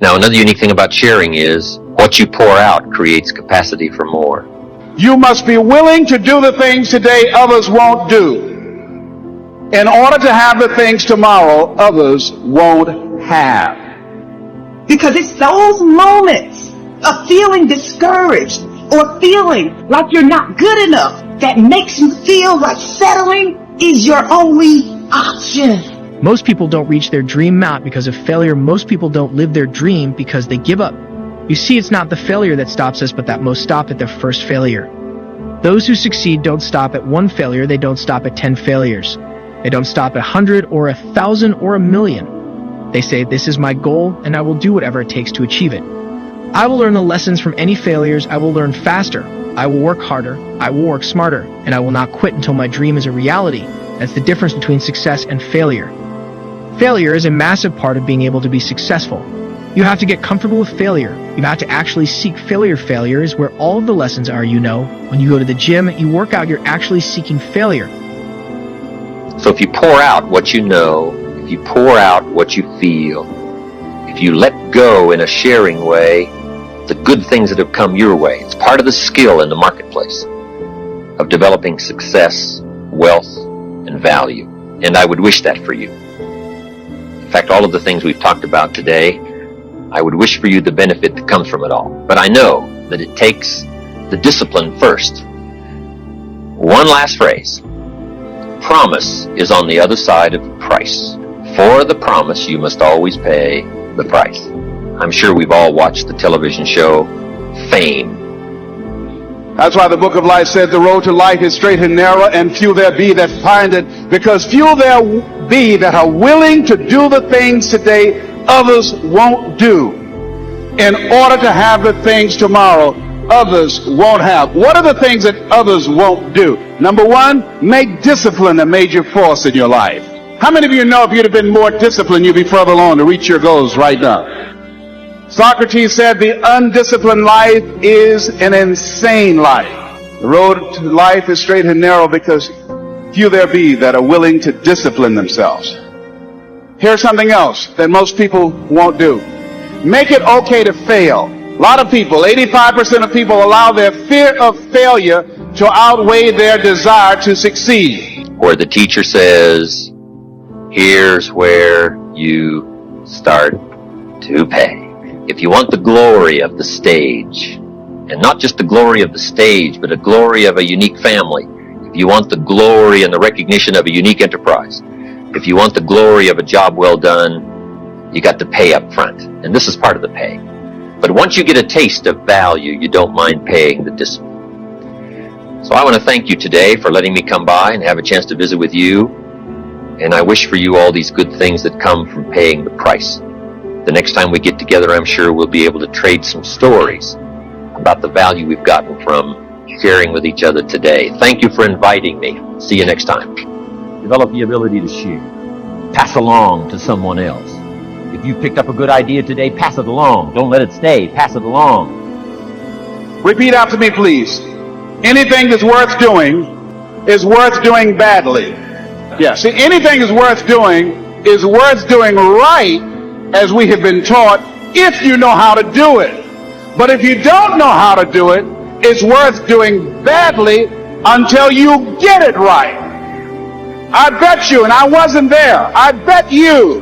Now, another unique thing about sharing is what you pour out creates capacity for more. You must be willing to do the things today others won't do, in order to have the things tomorrow others won't have. Because it's those moments of feeling discouraged or feeling like you're not good enough that makes you feel like settling is your only option. Most people don't reach their dream not because of failure. Most people don't live their dream because they give up. You see, it's not the failure that stops us, but that most stop at their first failure. Those who succeed don't stop at one failure. They don't stop at 10 failures. They don't stop at 100 or 1,000 or 1,000,000. They say, this is my goal, and I will do whatever it takes to achieve it. I will learn the lessons from any failures. I will learn faster. I will work harder. I will work smarter. And I will not quit until my dream is a reality. That's the difference between success and failure. Failure is a massive part of being able to be successful. You have to get comfortable with failure. You have to actually seek failure. Failure is where all of the lessons are, When you go to the gym, you work out, you're actually seeking failure. So if you pour out what you know, if you pour out what you feel, if you let go in a sharing way, the good things that have come your way, it's part of the skill in the marketplace of developing success, wealth, and value. And I would wish that for you. In fact, all of the things we've talked about today, I would wish for you the benefit that comes from it all. But I know that it takes the discipline first. One last phrase. Promise is on the other side of the price. For the promise, you must always pay the price. I'm sure we've all watched the television show Fame. That's why the book of life said the road to life is straight and narrow, and few there be that find it, because few there be that are willing to do the things today others won't do, in order to have the things tomorrow others won't have. What are the things that others won't do? Number one, make discipline a major force in your life. How many of you know if you'd have been more disciplined, you'd be further along to reach your goals right now? Socrates said the undisciplined life is an insane life. The road to life is straight and narrow because few there be that are willing to discipline themselves. Here's something else that most people won't do. Make it okay to fail. A lot of people, 85% of people, allow their fear of failure to outweigh their desire to succeed. Where the teacher says, here's where you start to pay. If you want the glory of the stage, and not just the glory of the stage, but a glory of a unique family, if you want the glory and the recognition of a unique enterprise, if you want the glory of a job well done, you got to pay up front. And this is part of the pay. But once you get a taste of value, you don't mind paying the discipline. So I want to thank you today for letting me come by and have a chance to visit with you. And I wish for you all these good things that come from paying the price. The next time we get together, I'm sure we'll be able to trade some stories about the value we've gotten from sharing with each other today. Thank you for inviting me. See you next time. Develop the ability to share. Pass along to someone else. If you picked up a good idea today, pass it along. Don't let it stay. Pass it along. Repeat after me, please. Anything that's worth doing is worth doing badly. Yeah, see, anything is worth doing right, as we have been taught, if you know how to do it. But if you don't know how to do it, it's worth doing badly until you get it right. I bet you, and I wasn't there, I bet you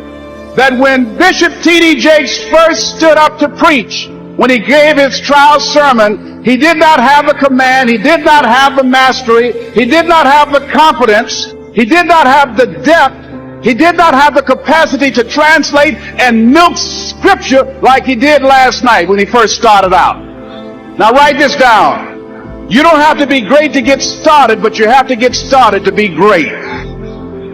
that when Bishop T.D. Jakes first stood up to preach, when he gave his trial sermon, he did not have the command, he did not have the mastery, he did not have the confidence, he did not have the depth, he did not have the capacity to translate and milk scripture like he did last night when he first started out. Now write this down. You don't have to be great to get started, but you have to get started to be great.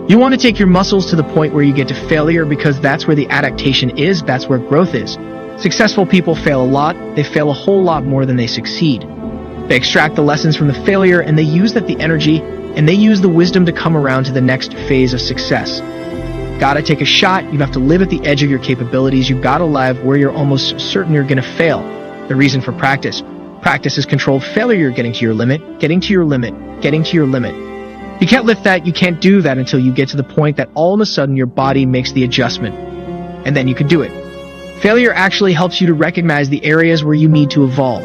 You want to take your muscles to the point where you get to failure because that's where the adaptation is, that's where growth is. Successful people fail a lot, they fail a whole lot more than they succeed. They extract the lessons from the failure and they use the energy and they use the wisdom to come around to the next phase of success. Gotta take a shot, you have to live at the edge of your capabilities, you gotta live where you're almost certain you're gonna fail. The reason for practice. Practice is controlled failure, you're getting to your limit, getting to your limit, getting to your limit. You can't lift that, you can't do that until you get to the point that all of a sudden your body makes the adjustment. And then you can do it. Failure actually helps you to recognize the areas where you need to evolve.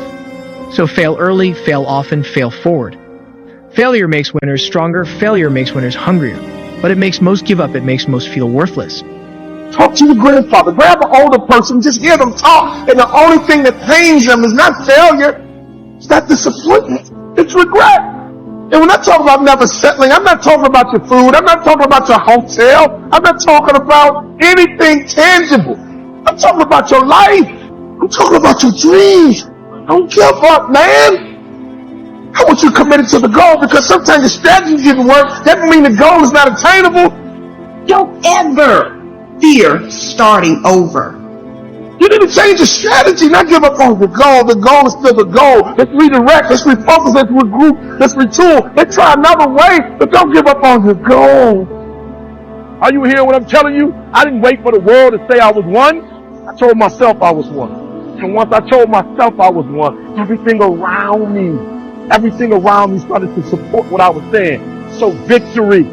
So fail early, fail often, fail forward. Failure makes winners stronger, failure makes winners hungrier. But it makes most give up, it makes most feel worthless. Talk to your grandfather. Grab an older person. Just hear them talk. And the only thing that pains them is not failure. It's not disappointment. It's regret. And when I talk about never settling, I'm not talking about your food. I'm not talking about your hotel. I'm not talking about anything tangible. I'm talking about your life. I'm talking about your dreams. Don't give up, man. I want you committed to the goal, because sometimes the strategy didn't work. That doesn't mean the goal is not attainable. Don't ever fear starting over. You need to change your strategy, not give up on the goal. The goal is still the goal. Let's redirect, let's refocus, let's regroup, let's retool, let's try another way, but don't give up on the goal. Are you hearing what I'm telling you? I didn't wait for the world to say I was one. I told myself I was one. And once I told myself I was one, everything around me started to support what I was saying. So victory,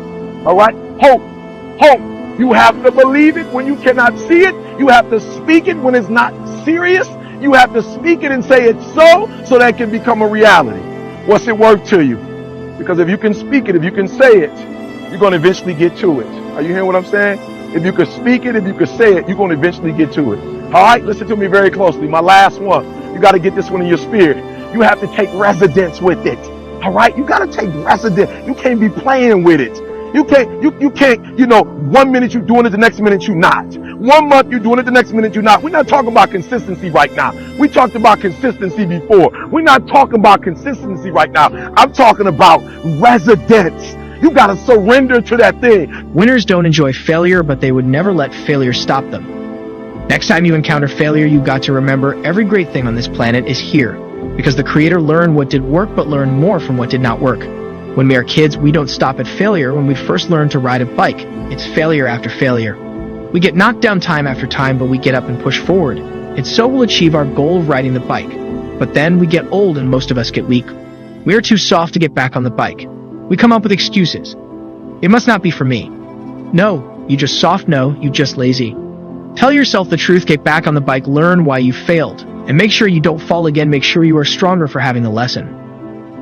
all right? Hope. You have to believe it when you cannot see it. You have to speak it when it's not serious. You have to speak it and say it's so that it can become a reality. What's it worth to you? Because if you can speak it, if you can say it, you're going to eventually get to it. Are you hearing what I'm saying? If you can speak it, if you can say it, you're going to eventually get to it. All right, listen to me very closely. My last one. You got to get this one in your spirit. You have to take residence with it. All right, you got to take residence. You can't be playing with it. You can't, 1 minute you're doing it, the next minute you're not. 1 month you're doing it, the next minute you're not. We're not talking about consistency right now. We talked about consistency before. We're not talking about consistency right now. I'm talking about residence. You got to surrender to that thing. Winners don't enjoy failure, but they would never let failure stop them. Next time you encounter failure, you've got to remember every great thing on this planet is here, because the Creator learned what did work, but learned more from what did not work. When we are kids, we don't stop at failure. When we first learn to ride a bike, it's failure after failure. We get knocked down time after time, but we get up and push forward. And so we'll achieve our goal of riding the bike. But then we get old and most of us get weak. We are too soft to get back on the bike. We come up with excuses. It must not be for me. No, you just soft, no, you just lazy. Tell yourself the truth, get back on the bike, learn why you failed, and make sure you don't fall again, make sure you are stronger for having the lesson.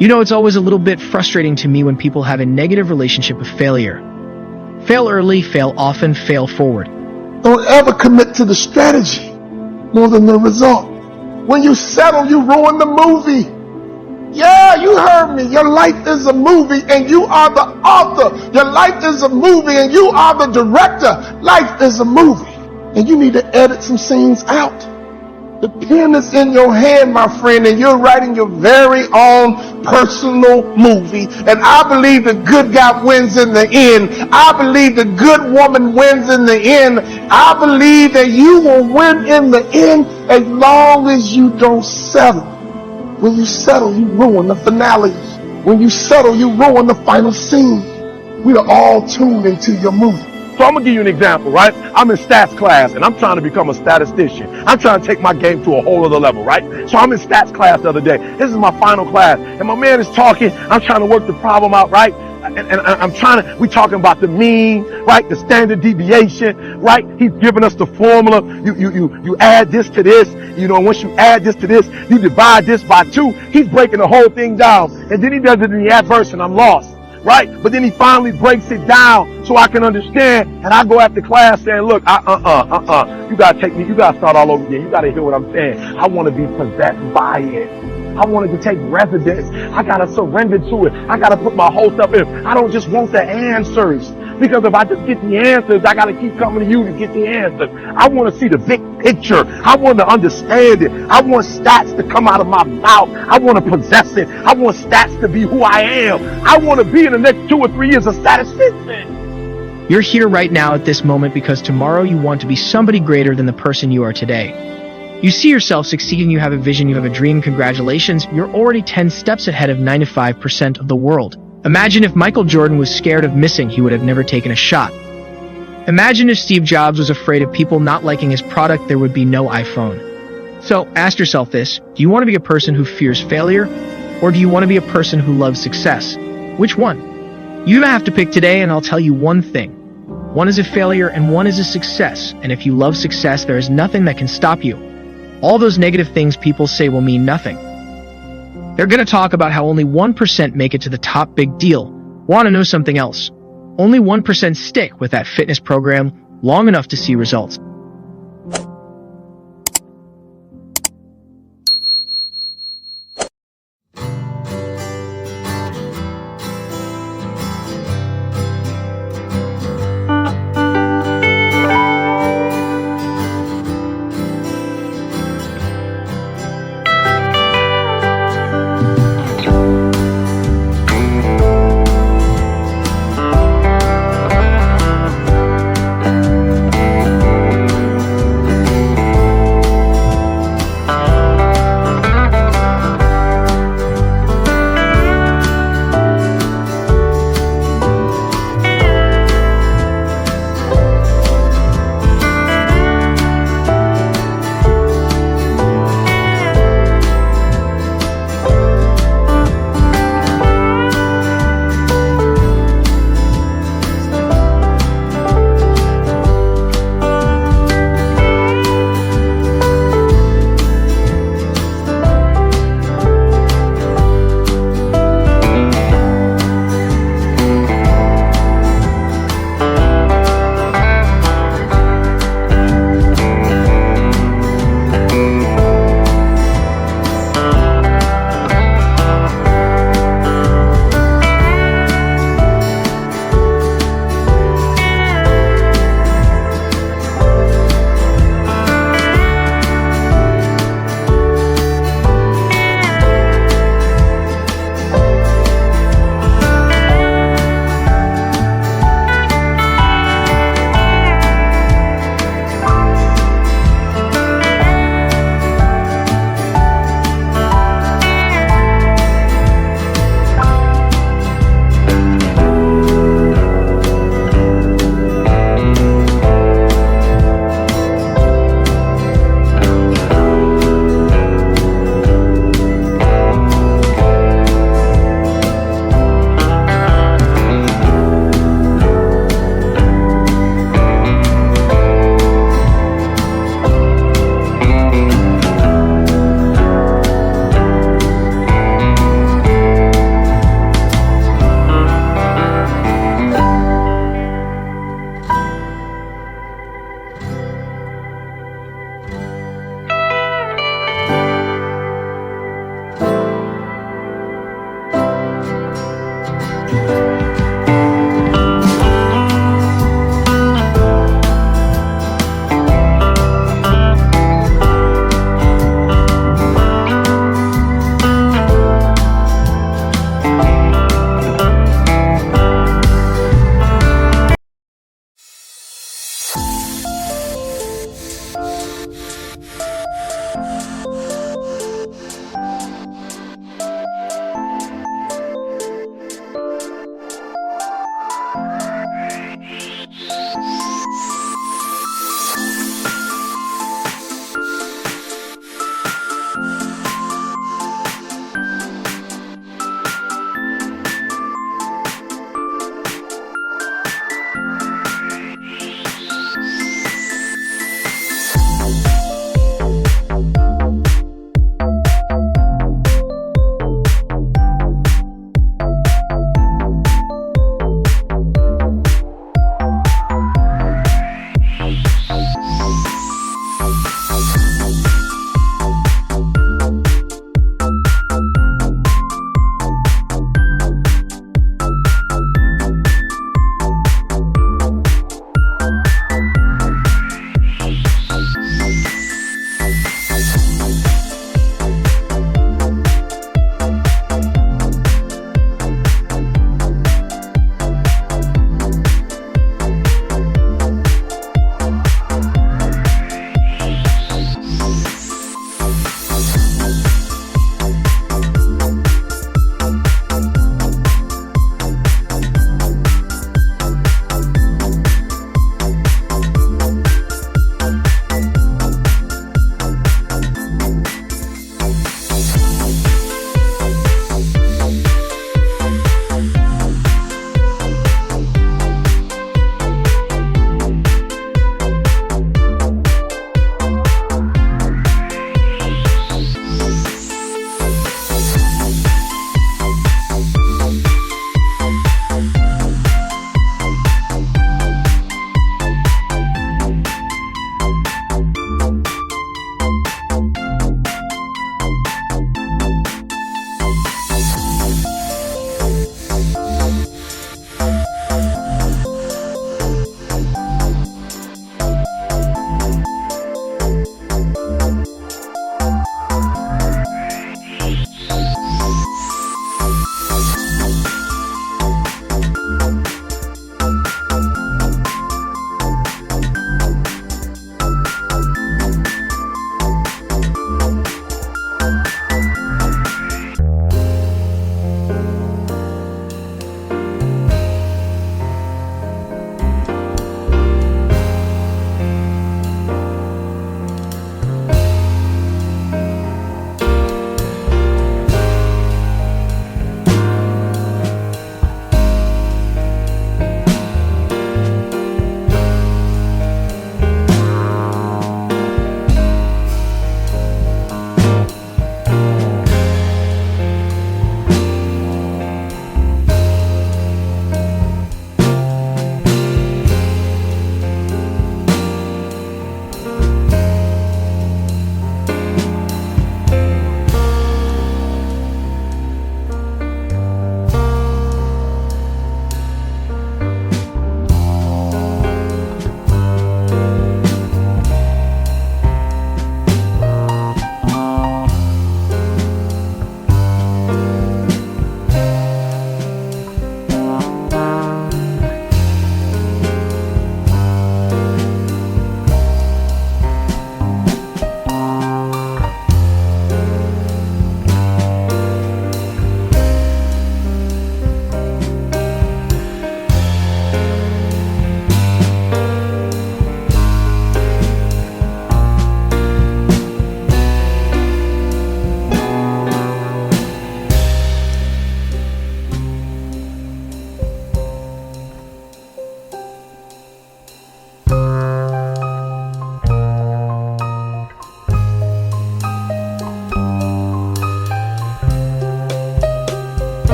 It's always a little bit frustrating to me when people have a negative relationship with failure. Fail early, fail often, fail forward. Don't ever commit to the strategy more than the result. When you settle, you ruin the movie. Yeah, you heard me. Your life is a movie and you are the author. Your life is a movie and you are the director. Life is a movie and you need to edit some scenes out. The pen is in your hand, my friend, and you're writing your very own personal movie. And I believe the good guy wins in the end. I believe the good woman wins in the end. I believe that you will win in the end as long as you don't settle. When you settle, you ruin the finale. When you settle, you ruin the final scene. We are all tuned into your movie. So I'm going to give you an example, right? I'm in stats class, and I'm trying to become a statistician. I'm trying to take my game to a whole other level, right? So I'm in stats class the other day. This is my final class, and my man is talking. I'm trying to work the problem out, right? And we talking about the mean, right? The standard deviation, right? He's giving us the formula. You add this to this, once you add this to this, you divide this by 2. He's breaking the whole thing down, and then he does it in the adverse, and I'm lost. Right? But then he finally breaks it down so I can understand. And I go after class saying, look, you gotta start all over again. You gotta hear what I'm saying. I want to be possessed by it. I wanted to take residence. I gotta surrender to it. I gotta put my whole stuff in. I don't just want the answers. Because if I just get the answers, I gotta keep coming to you to get the answers. I want to see the big picture. I want to understand it. I want stats to come out of my mouth. I want to possess it. I want stats to be who I am. I want to be in the next 2 or 3 years a statistician. You're here right now at this moment because tomorrow you want to be somebody greater than the person you are today. You see yourself succeeding, you have a vision, you have a dream, congratulations, you're already 10 steps ahead of 95% of the world. Imagine if Michael Jordan was scared of missing, he would have never taken a shot. Imagine if Steve Jobs was afraid of people not liking his product, there would be no iPhone. So ask yourself this, do you want to be a person who fears failure, or do you want to be a person who loves success? Which one? You have to pick today, and I'll tell you one thing. One is a failure and one is a success, and if you love success, there is nothing that can stop you. All those negative things people say will mean nothing. They're going to talk about how only 1% make it to the top. Big deal. Want to know something else? Only 1% stick with that fitness program long enough to see results.